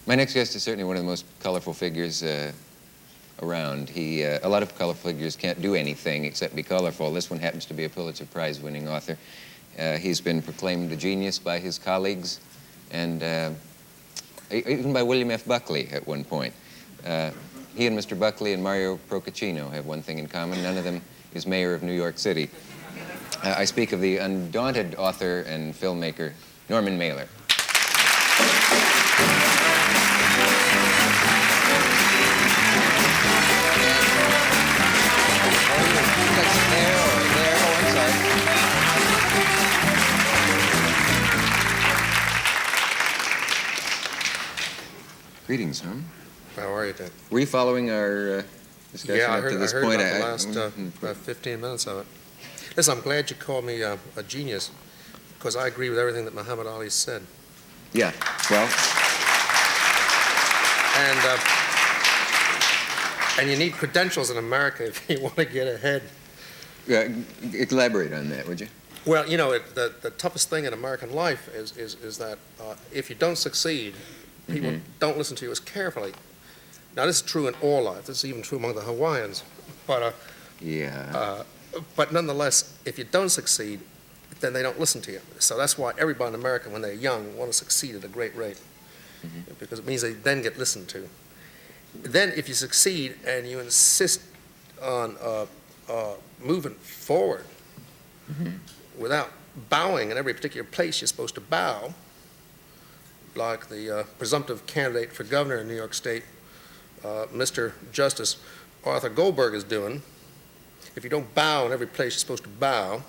My next guest is certainly one of the most colorful figures around. A lot of colorful figures can't do anything except be colorful. This one happens to be a Pulitzer Prize-winning author. He's been proclaimed a genius by his colleagues, and even by William F. Buckley at one point. He and Mr. Buckley and Mario Procaccino have one thing in common. None of them is mayor of New York City. I speak of the undaunted author and filmmaker, Norman Mailer. Greetings, Herm. How are you, Dick? Were you following our discussion up to this point? I heard about the last 15 minutes of it. Listen, I'm glad you called me a genius, because I agree with everything that Muhammad Ali said. Yeah, well... And you need credentials in America if you want to get ahead. Elaborate on that, would you? Well, you know, the toughest thing in American life is that if you don't succeed, people don't listen to you as carefully. Now, this is true in all life. This is even true among the Hawaiians. But nonetheless, if you don't succeed, then they don't listen to you. So that's why everybody in America, when they're young, want to succeed at a great rate, because it means they then get listened to. Then, if you succeed and you insist on moving forward without bowing in every particular place you're supposed to bow, like the presumptive candidate for governor in New York State, Mr. Justice Arthur Goldberg, is doing, if you don't bow in every place you're supposed to bow,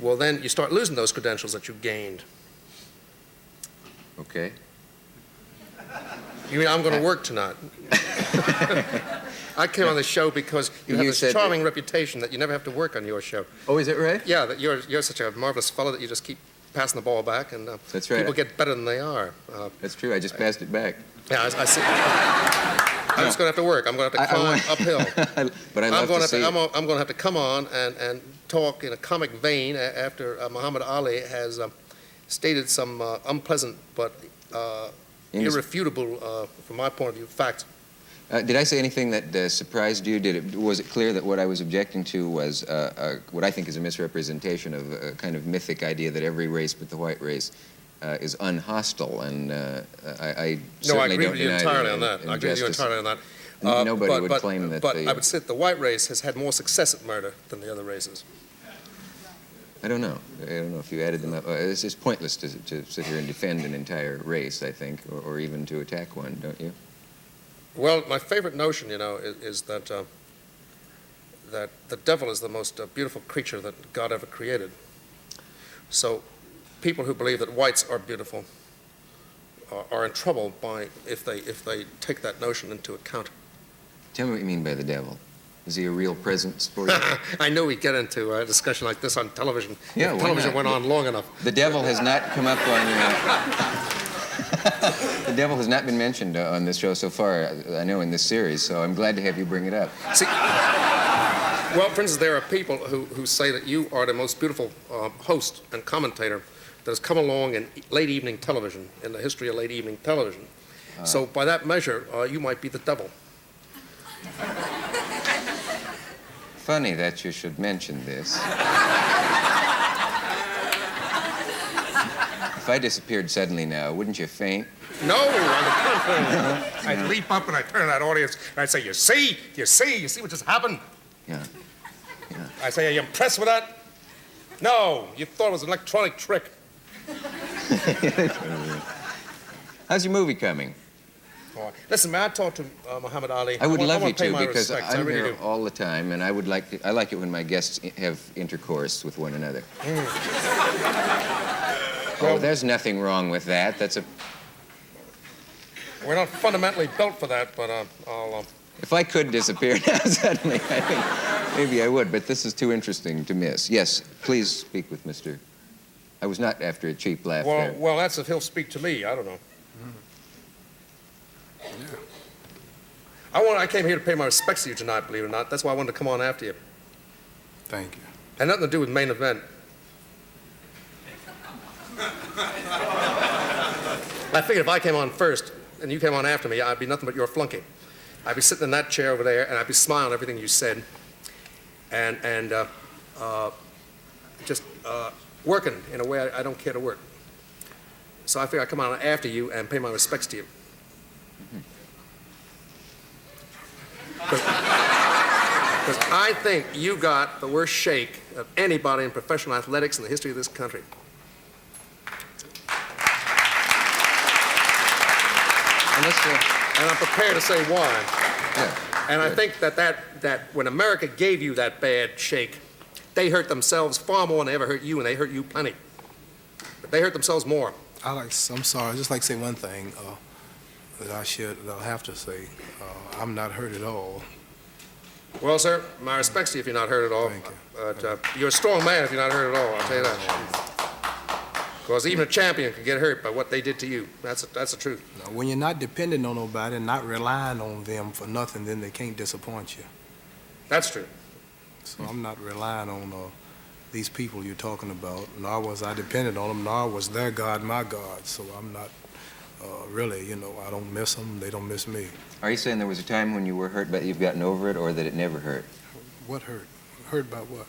well, then you start losing those credentials that you gained. Okay. You mean I'm going to work tonight? I came on the show because you have this charming reputation that you never have to work on your show. Oh, is it right? Yeah, that you're such a marvelous fellow that you just keep passing the ball back, and that's right. People get better than they are. That's true. I just passed it back. Yeah, I see. I'm just going to have to work. I'm going to have to climb uphill. But I'm going to have to come on and talk in a comic vein after Muhammad Ali has stated some unpleasant but irrefutable, from my point of view, facts. Did I say anything that surprised you? Was it clear that what I was objecting to was what I think is a misrepresentation of a kind of mythic idea that every race but the white race is unhostile? And I certainly don't deny entirely on that. I agree with you entirely on that. Nobody would claim that. But I would say that the white race has had more success at murder than the other races. I don't know. I don't know if you added them up. It's just pointless to sit here and defend an entire race, I think, or even to attack one, don't you? Well, my favorite notion, you know, is that that the devil is the most beautiful creature that God ever created. So people who believe that whites are beautiful are in trouble if they take that notion into account. Tell me what you mean by the devil. Is he a real presence for you? I knew we'd get into a discussion like this on television. Yeah, if television went on long enough. The devil has not come up on... The devil has not been mentioned on this show so far, I know, in this series, so I'm glad to have you bring it up. See, well, for instance, there are people who say that you are the most beautiful host and commentator that has come along in late evening television, in the history of late evening television. So by that measure, you might be the devil. Funny that you should mention this. If I disappeared suddenly now, wouldn't you faint? No, on the contrary. I'd leap up and I'd turn to that audience and I'd say, you see what just happened? Yeah. I'd say, are you impressed with that? No, you thought it was an electronic trick. How's your movie coming? Oh, listen, may I talk to Muhammad Ali? I would love you to, because respects. I'm really here all the time, and I like it when my guests have intercourse with one another. Oh, there's nothing wrong with that. We're not fundamentally built for that, but I'll... If I could disappear now suddenly, I think maybe I would, but this is too interesting to miss. Yes, please speak with Mr. I was not after a cheap laugh there. Well, that's if he'll speak to me. I don't know. Yeah. I came here to pay my respects to you tonight, believe it or not. That's why I wanted to come on after you. Thank you. Had nothing to do with main event. I figured if I came on first, and you came on after me, I'd be nothing but your flunky. I'd be sitting in that chair over there, and I'd be smiling at everything you said, and just working in a way I don't care to work. So I figure I'd come on after you and pay my respects to you. Because I think you got the worst shake of anybody in professional athletics in the history of this country. And I'm prepared to say why. Yeah, and I good. think that when America gave you that bad shake, they hurt themselves far more than they ever hurt you, and they hurt you plenty. But they hurt themselves more. I'm sorry, I'd just like to say one thing that I'll have to say. I'm not hurt at all. Well, sir, my respects to you if you're not hurt at all. Thank you. But you're a strong man if you're not hurt at all, I'll tell you that. Because even a champion can get hurt by what they did to you. That's the truth. Now, when you're not dependent on nobody and not relying on them for nothing, then they can't disappoint you. That's true. So I'm not relying on these people you're talking about, nor was I dependent on them, nor was their God my God. So I'm not really, I don't miss them, they don't miss me. Are you saying there was a time when you were hurt, but you've gotten over it, or that it never hurt? What hurt? Hurt by what?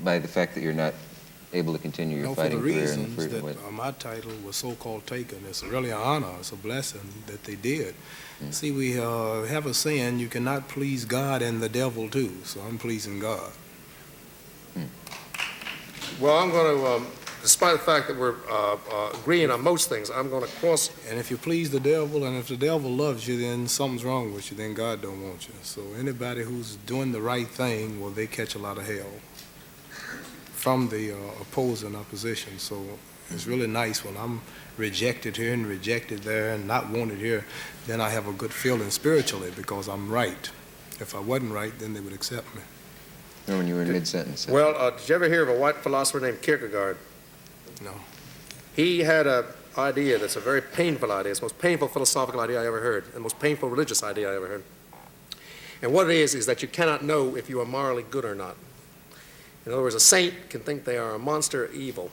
By the fact that you're not able to continue your No, for fighting the career reasons and that my title was so-called taken. It's really an honor, it's a blessing that they did. See, we have a saying, you cannot please God and the devil too, so I'm pleasing God. Well, I'm going to, despite the fact that we're agreeing on most things, I'm going to cross. And if you please the devil, and if the devil loves you, then something's wrong with you, then God don't want you. So anybody who's doing the right thing, well, they catch a lot of hell from the opposing opposition. So it's really nice when I'm rejected here and rejected there and not wanted here, then I have a good feeling spiritually because I'm right. If I wasn't right, then they would accept me. Or when you were in mid-sentence? Well, did you ever hear of a white philosopher named Kierkegaard? No. He had an idea that's a very painful idea. It's the most painful philosophical idea I ever heard, and the most painful religious idea I ever heard. And what it is that you cannot know if you are morally good or not. In other words, a saint can think they are a monster evil,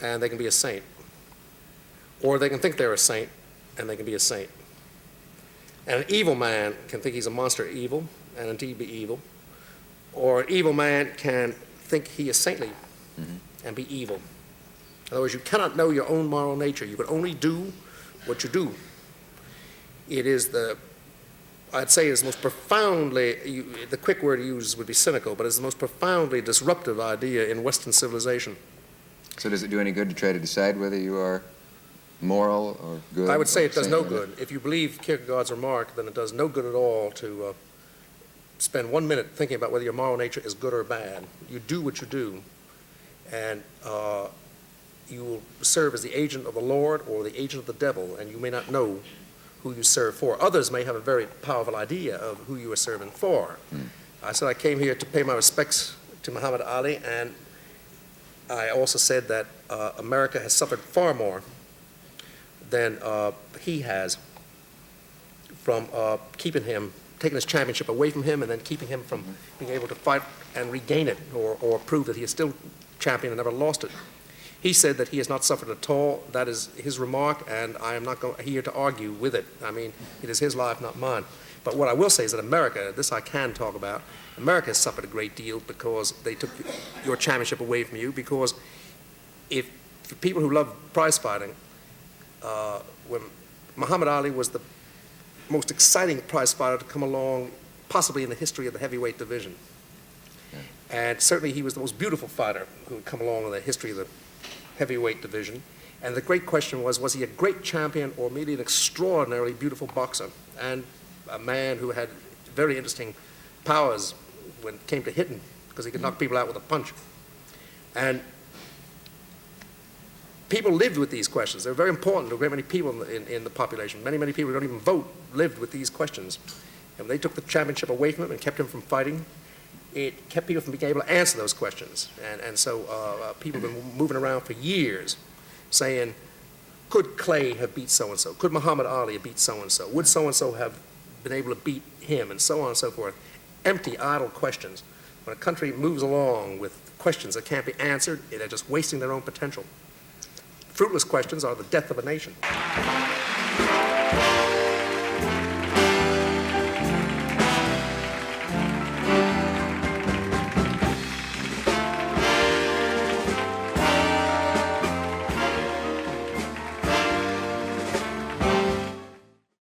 and they can be a saint. Or they can think they're a saint, and they can be a saint. And an evil man can think he's a monster evil, and indeed be evil. Or an evil man can think he is saintly and be evil. In other words, you cannot know your own moral nature. You can only do what you do. It is I'd say it's the most profoundly, the quick word to use would be cynical, but it's the most profoundly disruptive idea in Western civilization. So does it do any good to try to decide whether you are moral or good? I would say it does no saintly? good. If you believe Kierkegaard's remark, then it does no good at all to spend 1 minute thinking about whether your moral nature is good or bad. You do what you do, and you will serve as the agent of the Lord or the agent of the devil, and you may not know who you serve for. Others may have a very powerful idea of who you are serving for. I said I came here to pay my respects to Muhammad Ali, and I also said that America has suffered far more than he has from taking his championship away from him and then keeping him from being able to fight and regain it or prove that he is still champion and never lost it. He said that he has not suffered at all. That is his remark, and I am not here to argue with it. I mean, it is his life, not mine. But what I will say is that America, this I can talk about, America has suffered a great deal because they took your championship away from you, because if for people who love prize fighting, when Muhammad Ali was the most exciting prize fighter to come along possibly in the history of the heavyweight division. And certainly he was the most beautiful fighter who had come along in the history of the heavyweight division. And the great question was he a great champion or merely an extraordinarily beautiful boxer and a man who had very interesting powers when it came to hitting, because he could knock people out with a punch. And people lived with these questions. They're very important to a great many people in the population. Many people who don't even vote lived with these questions. And when they took the championship away from him and kept him from fighting, it kept people from being able to answer those questions. And so people have been moving around for years saying, could Clay have beat so-and-so? Could Muhammad Ali have beat so-and-so? Would so-and-so have been able to beat him? And so on and so forth. Empty, idle questions. When a country moves along with questions that can't be answered, they're just wasting their own potential. Fruitless questions are the death of a nation.